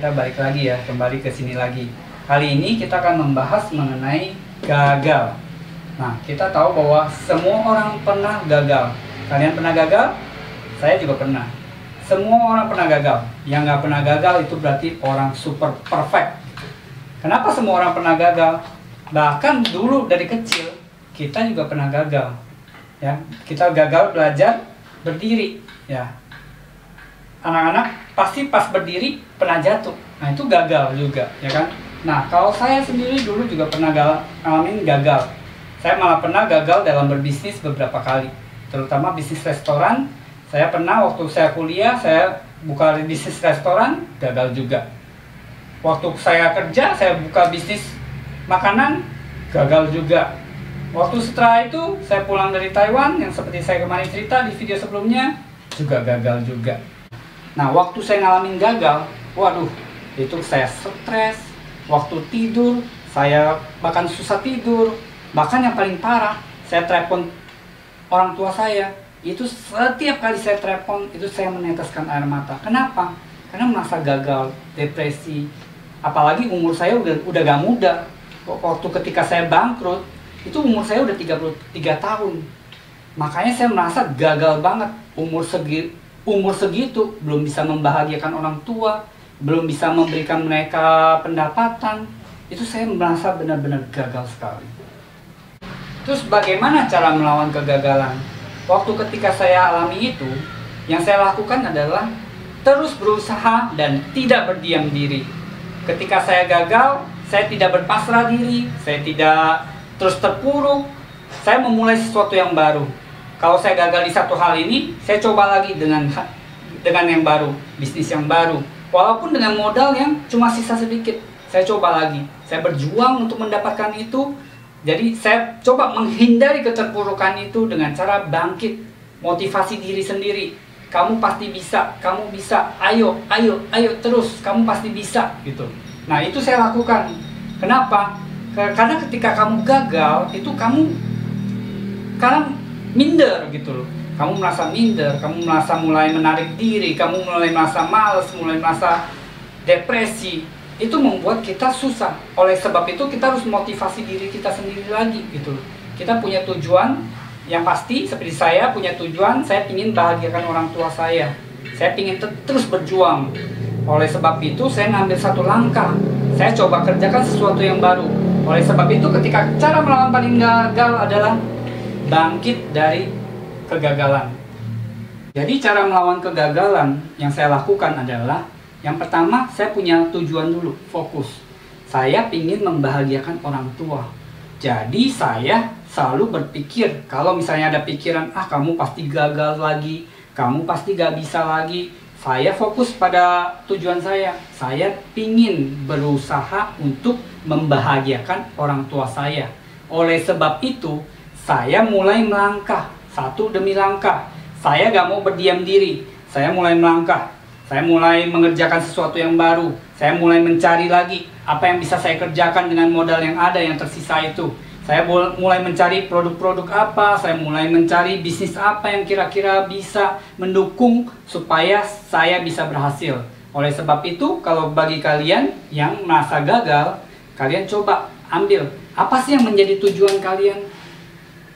kita balik lagi ya, kembali ke sini lagi. Kali ini kita akan membahas mengenai gagal. Nah, kita tahu bahwa semua orang pernah gagal. Kalian pernah gagal? Saya juga pernah. Semua orang pernah gagal. Yang nggak pernah gagal itu berarti orang super perfect. Kenapa semua orang pernah gagal? Bahkan dulu dari kecil kita juga pernah gagal. Ya, kita gagal belajar berdiri. Ya, anak-anak pasti pas berdiri pernah jatuh. Nah, itu gagal juga, ya kan? Nah, kalau saya sendiri dulu juga pernah ngalamin gagal. Saya malah pernah gagal dalam berbisnis beberapa kali, terutama bisnis restoran. Saya pernah waktu saya kuliah, saya buka bisnis restoran, gagal juga. Waktu saya kerja, saya buka bisnis makanan, gagal juga. Waktu setelah itu, saya pulang dari Taiwan, yang seperti saya kemarin cerita di video sebelumnya, juga gagal juga. Nah, waktu saya ngalamin gagal, waduh, itu saya stres. Waktu tidur, saya bahkan susah tidur. Bahkan yang paling parah, saya telepon orang tua saya. Itu setiap kali saya telepon, itu saya meneteskan air mata. Kenapa? Karena merasa gagal, depresi. Apalagi umur saya udah gak muda. Waktu ketika saya bangkrut, itu umur saya udah 33 tahun. Makanya saya merasa gagal banget. Umur segitu belum bisa membahagiakan orang tua, belum bisa memberikan mereka pendapatan. Itu saya merasa benar-benar gagal sekali. Terus bagaimana cara melawan kegagalan? Waktu ketika saya alami itu, yang saya lakukan adalah terus berusaha dan tidak berdiam diri. Ketika saya gagal, saya tidak berpasrah diri, saya tidak terus terpuruk, saya memulai sesuatu yang baru. Kalau saya gagal di satu hal ini, saya coba lagi dengan yang baru, bisnis yang baru. Walaupun dengan modal yang cuma sisa sedikit, saya coba lagi. Saya berjuang untuk mendapatkan itu. Jadi saya coba menghindari keterpurukan itu dengan cara bangkit, motivasi diri sendiri. Kamu pasti bisa, kamu bisa, ayo terus, kamu pasti bisa gitu. Nah, itu saya lakukan. Kenapa? Karena ketika kamu gagal, itu kamu minder gitu loh. Kamu merasa minder, kamu merasa mulai menarik diri, kamu mulai merasa malas, mulai merasa depresi. Itu membuat kita susah. Oleh sebab itu kita harus motivasi diri kita sendiri lagi gitu loh. Kita punya tujuan yang pasti, seperti saya punya tujuan, saya ingin bahagiakan orang tua saya. Saya ingin terus berjuang. Oleh sebab itu saya ngambil satu langkah. Saya coba kerjakan sesuatu yang baru. Oleh sebab itu ketika cara melawan paling gagal adalah bangkit dari kegagalan. Jadi cara melawan kegagalan yang saya lakukan adalah, yang pertama saya punya tujuan dulu, fokus. Saya ingin membahagiakan orang tua. Jadi saya selalu berpikir, kalau misalnya ada pikiran, kamu pasti gagal lagi, kamu pasti gak bisa lagi, saya fokus pada tujuan saya. Saya ingin berusaha untuk membahagiakan orang tua saya. Oleh sebab itu, saya mulai melangkah, satu demi langkah. Saya gak mau berdiam diri, saya mulai melangkah. Saya mulai mengerjakan sesuatu yang baru. Saya mulai mencari lagi apa yang bisa saya kerjakan dengan modal yang ada yang tersisa itu. Saya mulai mencari produk-produk apa, saya mulai mencari bisnis apa yang kira-kira bisa mendukung supaya saya bisa berhasil. Oleh sebab itu, kalau bagi kalian yang merasa gagal, kalian coba ambil, apa sih yang menjadi tujuan kalian?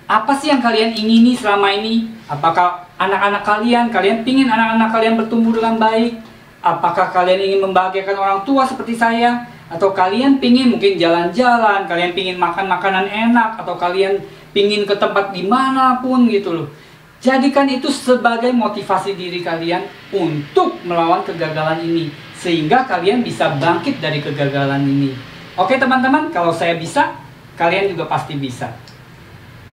Apa sih yang kalian ingini selama ini? Apakah anak-anak kalian pingin anak-anak kalian bertumbuh dengan baik? Apakah kalian ingin membahagiakan orang tua seperti saya? Atau kalian pingin mungkin jalan-jalan, kalian pingin makan makanan enak, atau kalian pingin ke tempat dimanapun gitu loh. Jadikan itu sebagai motivasi diri kalian untuk melawan kegagalan ini, sehingga kalian bisa bangkit dari kegagalan ini. Oke teman-teman, kalau saya bisa, kalian juga pasti bisa.